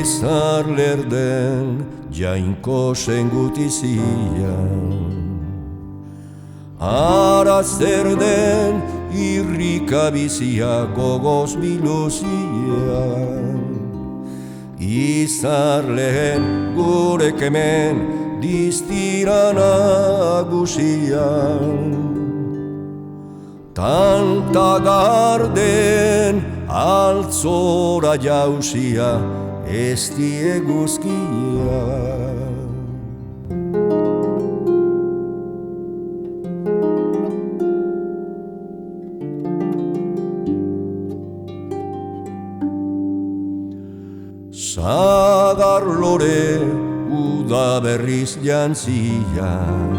izar lerden jainko zen gutizian. Ara zer den irrika bizia gogoz biluzian. Izar lehen gurek hemen diztira nagusian. Tanta garden altzora jauzia ez dieguzkia. Sagar lore uda berriz jantzian.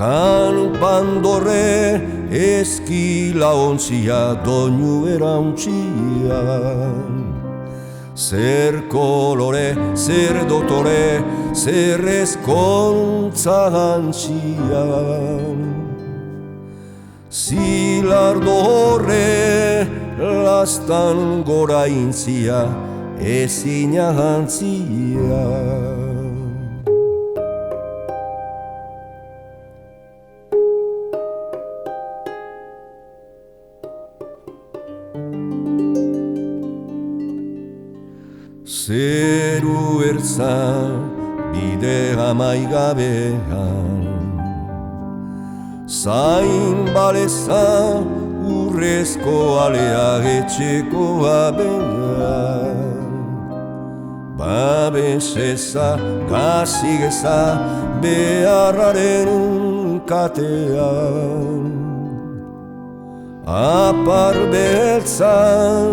Kanpandorre eskila ontzia doinu erauntzian. Zer kolore, zer dotore, zer ezkontza gantzian. Zilardo horre lastan gora intzia ezina jantzia. Zeru ertzan bide amaigabean. Zain baleza urrezko alea etxeko abean. Babeseza, gazigeza, beharraren katean. Apar beltzan,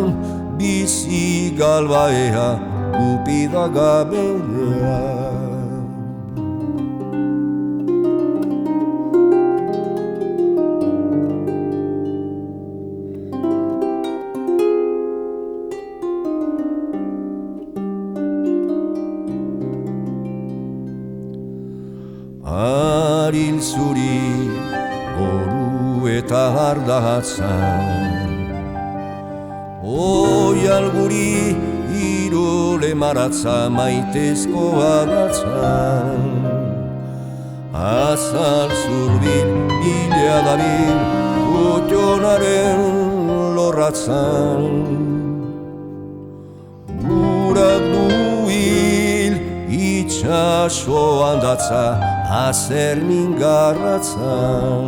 bizi galbaea, gupida gabea. Aril zuri goru eta ardatzan. Oial guri irole maratza maitezko agatzan. Azal zurbil bilea dabil otionaren lorratzan. Urak duil itxaso handatza azer mingarratzan.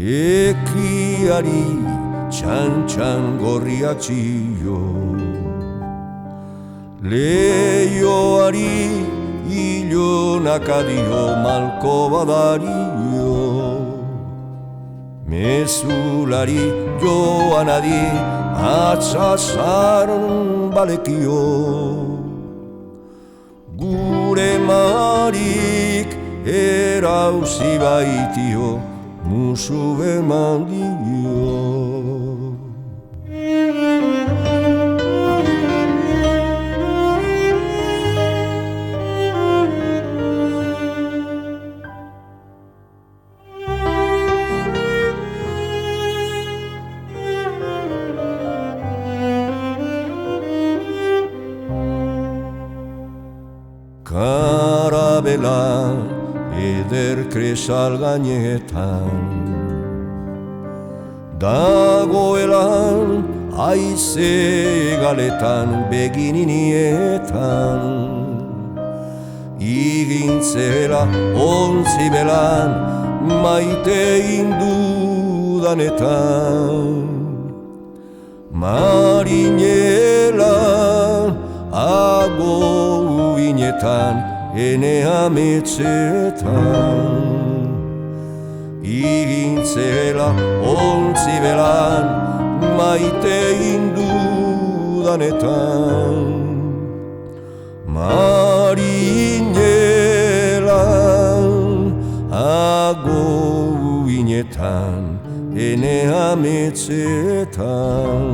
Ekiari txan-txan gorriak txio. Leioari ilonak adio malko badario. Mezulari joan adi atzazaren balekio. Gure marik erauzi baitio musu eman dio. Karabela eder kresal gainetan. Dagoelan aize galetan begininietan. Igintzela ontzi belan maite indudanetan. Marinela ago uinetan ene ametxetan. Igintzela ontzi belan maite indudanetan. Marinela ago uinetan ene ametxetan.